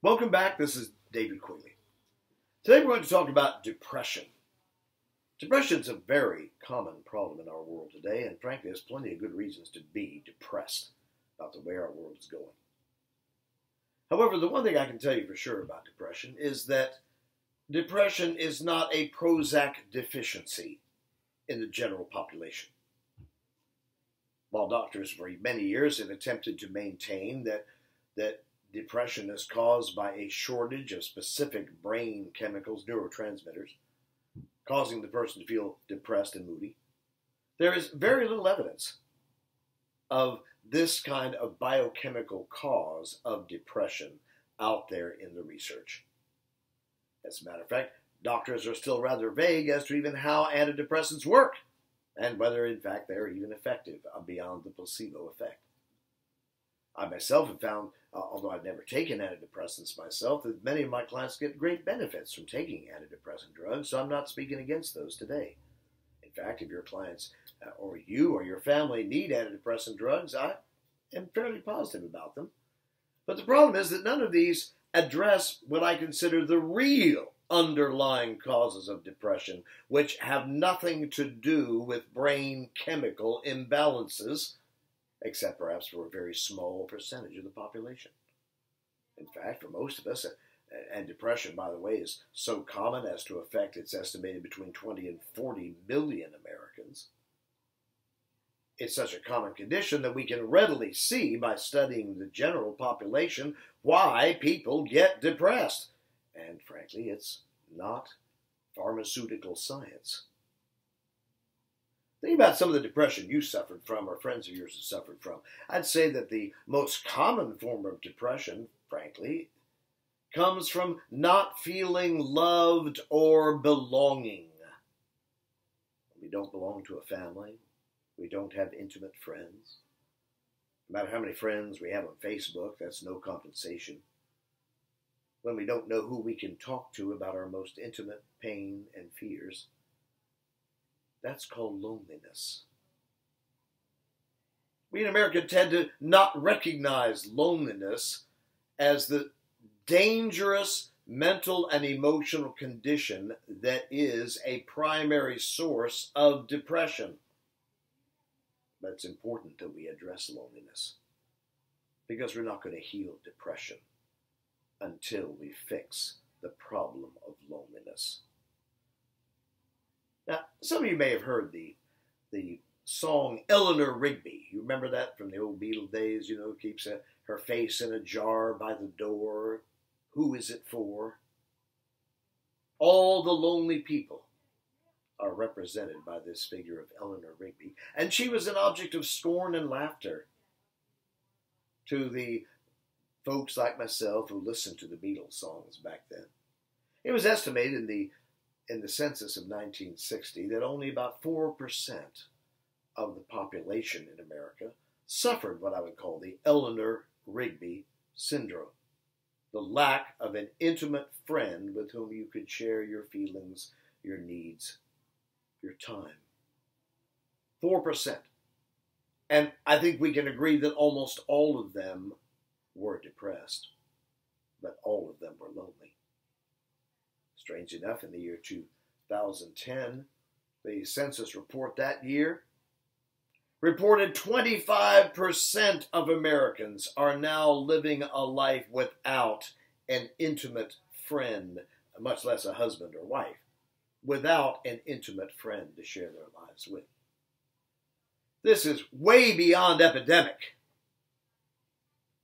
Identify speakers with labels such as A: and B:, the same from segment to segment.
A: Welcome back. This is David Quigley. Today we're going to talk about depression. Depression is a very common problem in our world today, and frankly, there's plenty of good reasons to be depressed about the way our world is going. However, the one thing I can tell you for sure about depression is that depression is not a Prozac deficiency in the general population. While doctors for many years have attempted to maintain that depression is caused by a shortage of specific brain chemicals, neurotransmitters, causing the person to feel depressed and moody, there is very little evidence of this kind of biochemical cause of depression out there in the research. As a matter of fact, doctors are still rather vague as to even how antidepressants work and whether, in fact, they're even effective beyond the placebo effect. I myself have found, although I've never taken antidepressants myself, that many of my clients get great benefits from taking antidepressant drugs, so I'm not speaking against those today. In fact, if your clients or you or your family need antidepressant drugs, I am fairly positive about them. But the problem is that none of these address what I consider the real underlying causes of depression, which have nothing to do with brain chemical imbalances, except perhaps for a very small percentage of the population. In fact, for most of us, and depression, by the way, is so common as to affect, it's estimated, between 20 and 40 million Americans. It's such a common condition that we can readily see by studying the general population why people get depressed. And frankly, it's not pharmaceutical science. Think about some of the depression you suffered from or friends of yours have suffered from. I'd say that the most common form of depression, frankly, comes from not feeling loved or belonging. We don't belong to a family. We don't have intimate friends. No matter how many friends we have on Facebook, that's no compensation. When we don't know who we can talk to about our most intimate pain and fears, that's called loneliness. We in America tend to not recognize loneliness as the dangerous mental and emotional condition that is a primary source of depression. But it's important that we address loneliness, because we're not going to heal depression until we fix the problem of loneliness. Now, some of you may have heard the song Eleanor Rigby. You remember that from the old Beatle days? Keeps her face in a jar by the door. Who is it for? All the lonely people are represented by this figure of Eleanor Rigby. And she was an object of scorn and laughter to the folks like myself who listened to the Beatles songs back then. It was estimated in the census of 1960 that only about 4% of the population in America suffered what I would call the Eleanor Rigby syndrome, the lack of an intimate friend with whom you could share your feelings, your needs, your time. 4%. And I think we can agree that almost all of them were depressed, but all of them were lonely. Strange enough, in the year 2010, the census report that year reported 25% of Americans are now living a life without an intimate friend, much less a husband or wife, without an intimate friend to share their lives with. This is way beyond epidemic.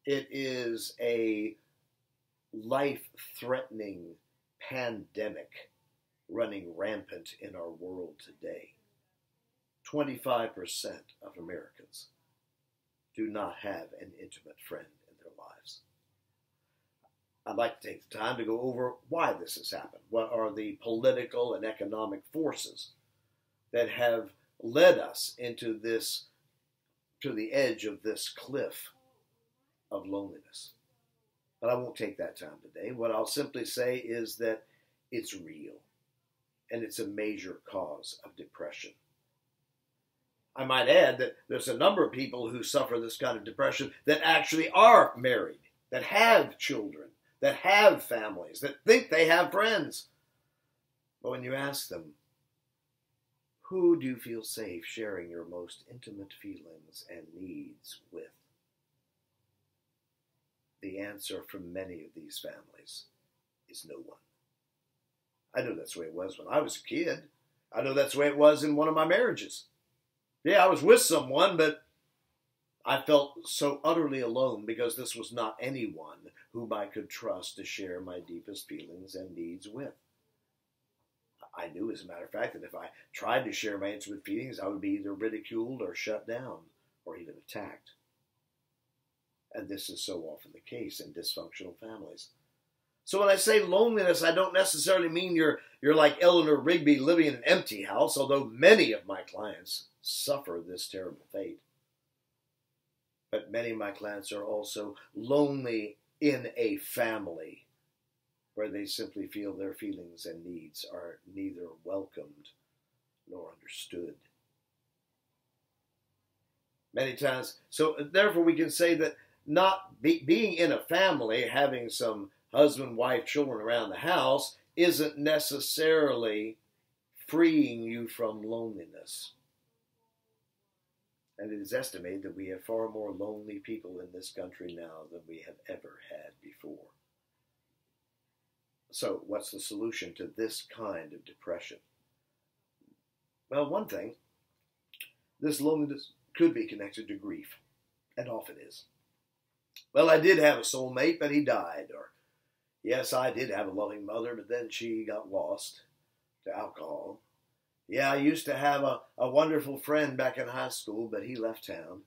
A: It is a life-threatening pandemic running rampant in our world today. 25% of Americans do not have an intimate friend in their lives. I'd like to take the time to go over why this has happened. What are the political and economic forces that have led us into this, to the edge of this cliff of loneliness? But I won't take that time today. What I'll simply say is that it's real, and it's a major cause of depression. I might add that there's a number of people who suffer this kind of depression that actually are married, that have children, that have families, that think they have friends. But when you ask them, who do you feel safe sharing your most intimate feelings and needs with? The answer from many of these families is no one. I know that's the way it was when I was a kid. I know that's the way it was in one of my marriages. Yeah, I was with someone, but I felt so utterly alone because this was not anyone whom I could trust to share my deepest feelings and needs with. I knew, as a matter of fact, that if I tried to share my intimate feelings, I would be either ridiculed or shut down or even attacked. And this is so often the case in dysfunctional families. So when I say loneliness, I don't necessarily mean you're like Eleanor Rigby living in an empty house, although many of my clients suffer this terrible fate. But many of my clients are also lonely in a family where they simply feel their feelings and needs are neither welcomed nor understood. Many times, so therefore we can say that being in a family, having some husband, wife, children around the house, isn't necessarily freeing you from loneliness. And it is estimated that we have far more lonely people in this country now than we have ever had before. So what's the solution to this kind of depression? Well, one thing, this loneliness could be connected to grief, and often is. Well, I did have a soulmate, but he died. Or, yes, I did have a loving mother, but then she got lost to alcohol. Yeah, I used to have a wonderful friend back in high school, but he left town.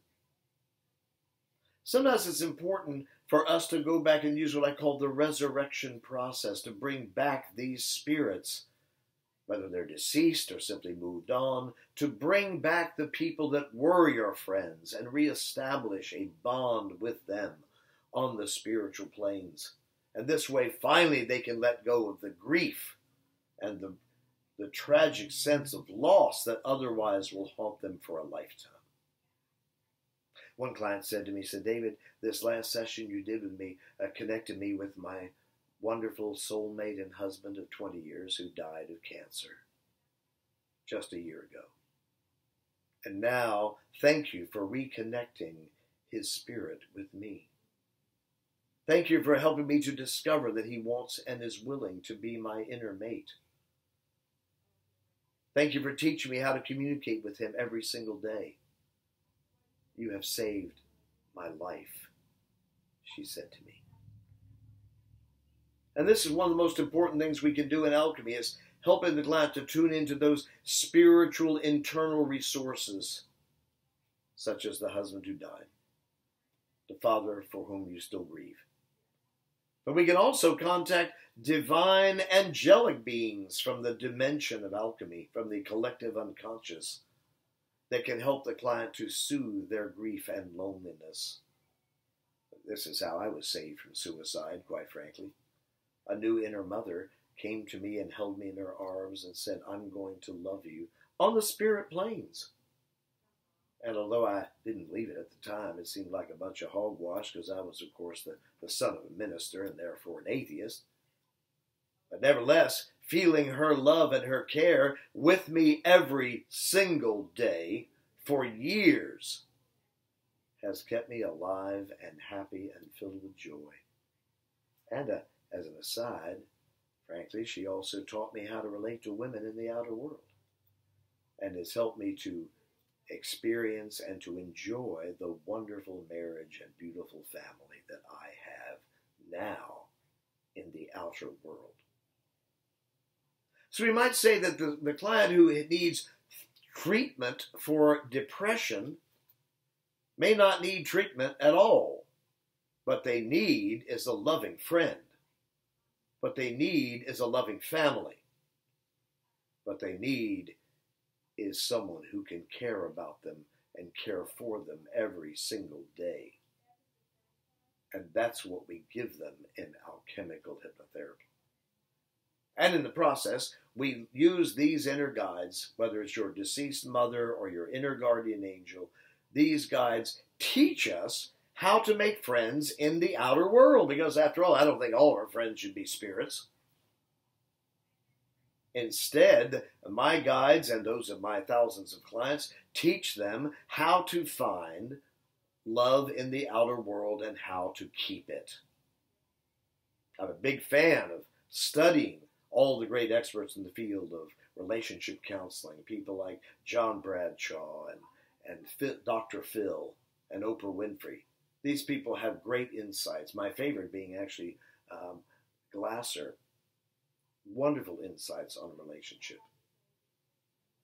A: Sometimes it's important for us to go back and use what I call the resurrection process to bring back these spirits, whether they're deceased or simply moved on, to bring back the people that were your friends and reestablish a bond with them on the spiritual planes. And this way, finally, they can let go of the grief and the tragic sense of loss that otherwise will haunt them for a lifetime. One client said to me, David, this last session you did with me connected me with my wonderful soulmate and husband of 20 years who died of cancer just a year ago. And now, thank you for reconnecting his spirit with me. Thank you for helping me to discover that he wants and is willing to be my inner mate. Thank you for teaching me how to communicate with him every single day. You have saved my life, she said to me. And this is one of the most important things we can do in alchemy, is helping the client to tune into those spiritual internal resources, such as the husband who died, the father for whom you still grieve. But we can also contact divine angelic beings from the dimension of alchemy, from the collective unconscious, that can help the client to soothe their grief and loneliness. This is how I was saved from suicide, quite frankly. A new inner mother came to me and held me in her arms and said, I'm going to love you on the spirit planes. And although I didn't believe it at the time, it seemed like a bunch of hogwash because I was, of course, the son of a minister and therefore an atheist. But nevertheless, feeling her love and her care with me every single day for years has kept me alive and happy and filled with joy. And as an aside, frankly, she also taught me how to relate to women in the outer world and has helped me to experience and to enjoy the wonderful marriage and beautiful family that I have now in the outer world. So we might say that the client who needs treatment for depression may not need treatment at all. What they need is a loving friend. What they need is a loving family. What they need is someone who can care about them and care for them every single day. And that's what we give them in alchemical hypnotherapy. And in the process, we use these inner guides, whether it's your deceased mother or your inner guardian angel. These guides teach us how to make friends in the outer world, because after all, I don't think all of our friends should be spirits. Instead, my guides and those of my thousands of clients teach them how to find love in the outer world and how to keep it. I'm a big fan of studying all the great experts in the field of relationship counseling, people like John Bradshaw and Dr. Phil and Oprah Winfrey. These people have great insights. My favorite being actually Glasser. Wonderful insights on a relationship.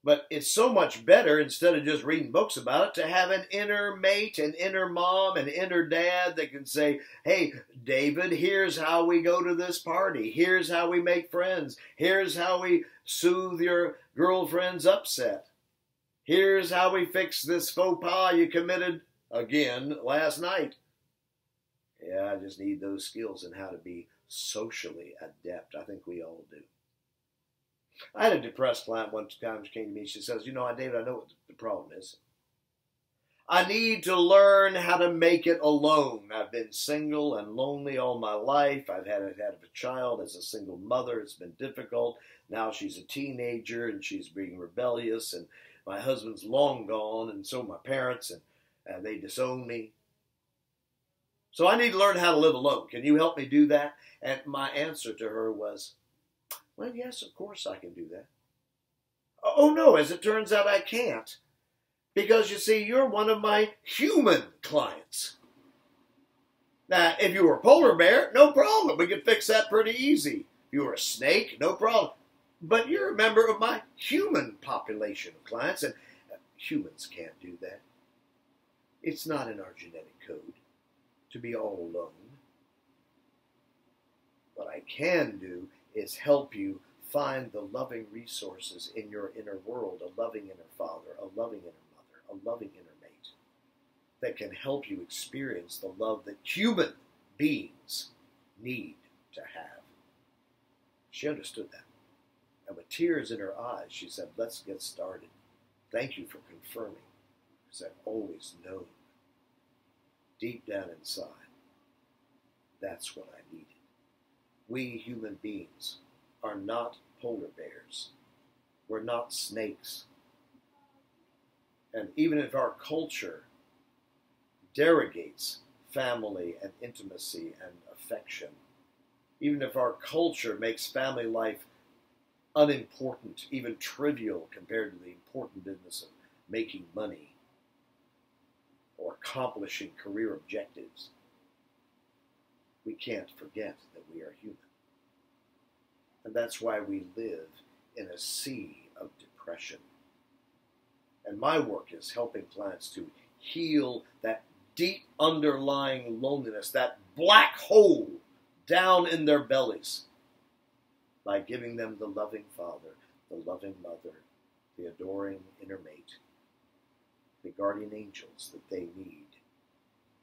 A: But it's so much better, instead of just reading books about it, to have an inner mate, an inner mom, an inner dad that can say, hey, David, here's how we go to this party. Here's how we make friends. Here's how we soothe your girlfriend's upset. Here's how we fix this faux pas you committed again last night. Yeah, I just need those skills and how to be socially adept. I think we all do. I had a depressed client one time. She came to me. She says, David, I know what the problem is. I need to learn how to make it alone. I've been single and lonely all my life. I've had a child as a single mother. It's been difficult. Now she's a teenager and she's being rebellious, and my husband's long gone, and so my parents, and they disown me. So I need to learn how to live alone. Can you help me do that? And my answer to her was, well, yes, of course I can do that. Oh, no, as it turns out, I can't. Because, you see, you're one of my human clients. Now, if you were a polar bear, no problem. We could fix that pretty easy. If you were a snake, no problem. But you're a member of my human population of clients, and humans can't do that. It's not in our genetic code to be all alone. What I can do is help you find the loving resources in your inner world, a loving inner father, a loving inner mother, a loving inner mate, that can help you experience the love that human beings need to have. She understood that. And with tears in her eyes, she said, let's get started. Thank you for confirming, because I've always known, deep down inside, that's what I needed. We human beings are not polar bears. We're not snakes. And even if our culture derogates family and intimacy and affection, even if our culture makes family life unimportant, even trivial compared to the important business of making money or accomplishing career objectives, we can't forget that we are human. And that's why we live in a sea of depression. And my work is helping clients to heal that deep underlying loneliness, that black hole down in their bellies, by giving them the loving father, the loving mother, the adoring inner mate, the guardian angels that they need.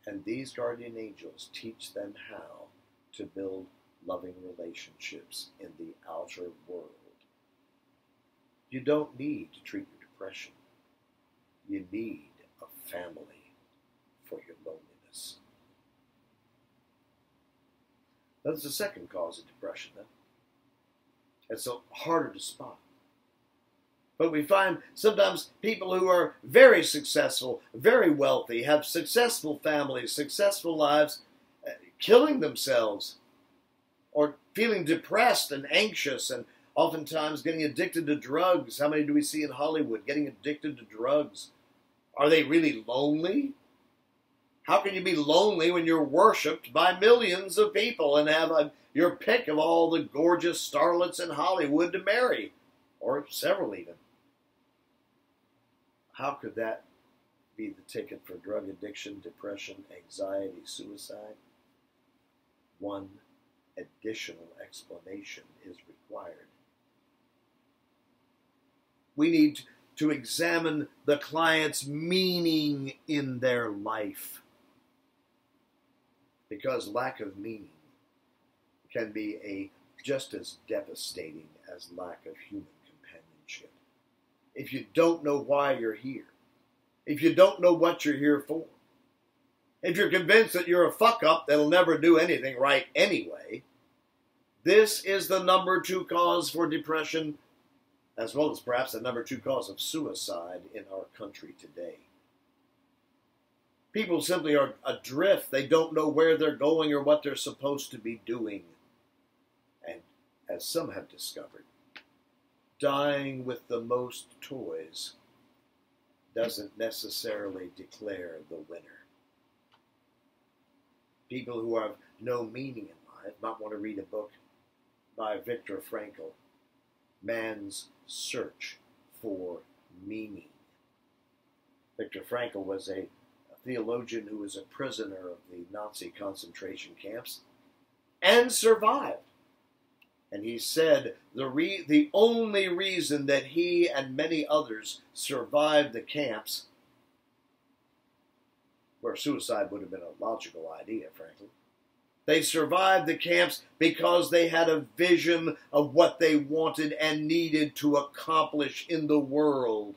A: And these guardian angels teach them how to build loving relationships in the outer world. You don't need to treat your depression. You need a family for your loneliness. That's the second cause of depression. It's so harder to spot. But we find sometimes people who are very successful, very wealthy, have successful families, successful lives, killing themselves or feeling depressed and anxious and oftentimes getting addicted to drugs. How many do we see in Hollywood getting addicted to drugs? Are they really lonely? How can you be lonely when you're worshipped by millions of people and have your pick of all the gorgeous starlets in Hollywood to marry? Or several even. How could that be the ticket for drug addiction, depression, anxiety, suicide? One additional explanation is required. We need to examine the client's meaning in their life, because lack of meaning can be just as devastating as lack of human companionship. If you don't know why you're here, if you don't know what you're here for, if you're convinced that you're a fuck-up that'll never do anything right anyway, this is the number 2 cause for depression, as well as perhaps the number 2 cause of suicide in our country today. People simply are adrift. They don't know where they're going or what they're supposed to be doing. And as some have discovered, dying with the most toys doesn't necessarily declare the winner. People who have no meaning in life might want to read a book by Viktor Frankl, Man's Search for Meaning. Viktor Frankl was a theologian who was a prisoner of the Nazi concentration camps and survived. And he said the only reason that he and many others survived the camps, where suicide would have been a logical idea, frankly, they survived the camps because they had a vision of what they wanted and needed to accomplish in the world.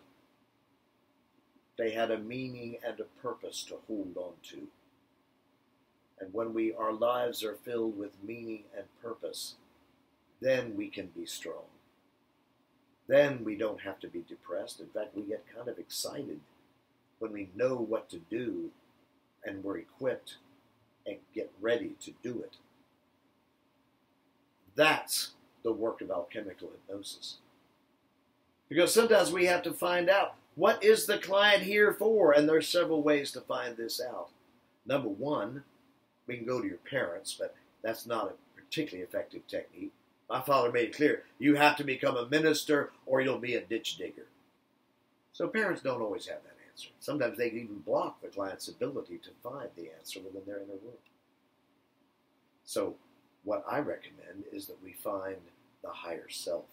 A: They had a meaning and a purpose to hold on to. And when our lives are filled with meaning and purpose, then we can be strong. Then we don't have to be depressed. In fact, we get kind of excited when we know what to do and we're equipped and get ready to do it. That's the work of alchemical hypnosis. Because sometimes we have to find out, what is the client here for? And there are several ways to find this out. Number one, we can go to your parents, but that's not a particularly effective technique. My father made it clear, you have to become a minister or you'll be a ditch digger. So parents don't always have that answer. Sometimes they can even block the client's ability to find the answer within their inner world. So what I recommend is that we find the higher self.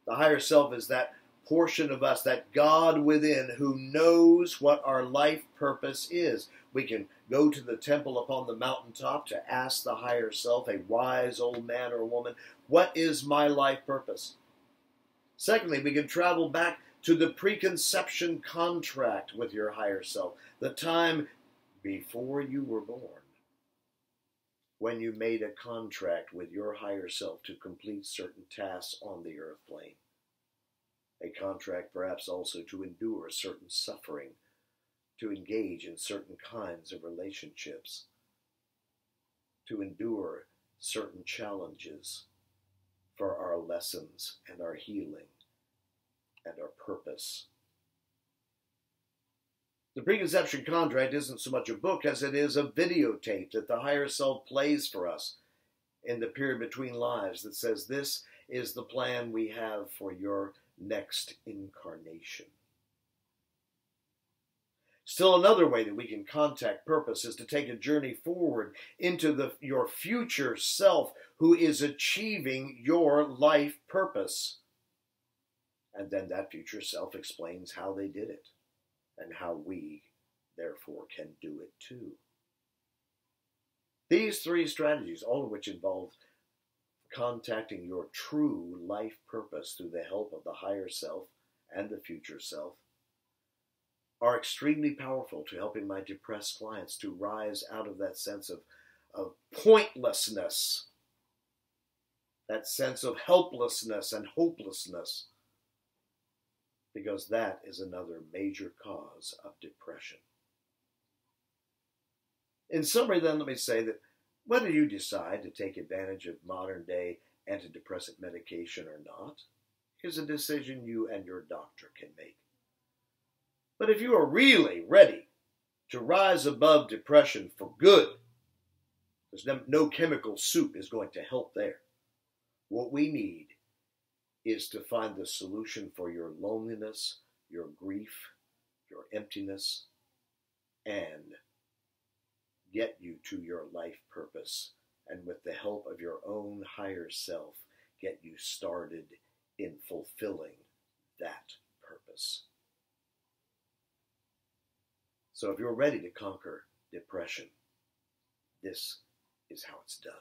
A: The higher self is that portion of us, that God within, who knows what our life purpose is. We can go to the temple upon the mountaintop to ask the higher self, a wise old man or woman, what is my life purpose? Secondly, we can travel back to the preconception contract with your higher self, the time before you were born, when you made a contract with your higher self to complete certain tasks on the earth plane. A contract perhaps also to endure certain suffering, to engage in certain kinds of relationships, to endure certain challenges for our lessons and our healing and our purpose. The preconception contract isn't so much a book as it is a videotape that the higher self plays for us in the period between lives that says, this is the plan we have for your next incarnation. Still another way that we can contact purpose is to take a journey forward into your future self who is achieving your life purpose. And then that future self explains how they did it and how we, therefore, can do it too. These 3 strategies, all of which involve contacting your true life purpose through the help of the higher self and the future self, are extremely powerful to helping my depressed clients to rise out of that sense of pointlessness, that sense of helplessness and hopelessness, because that is another major cause of depression. In summary, then, let me say that whether you decide to take advantage of modern-day antidepressant medication or not is a decision you and your doctor can make. But if you are really ready to rise above depression for good, there's no chemical soup is going to help there. What we need is to find the solution for your loneliness, your grief, your emptiness, and get you to your life purpose, and with the help of your own higher self, get you started in fulfilling that purpose. So if you're ready to conquer depression, this is how it's done.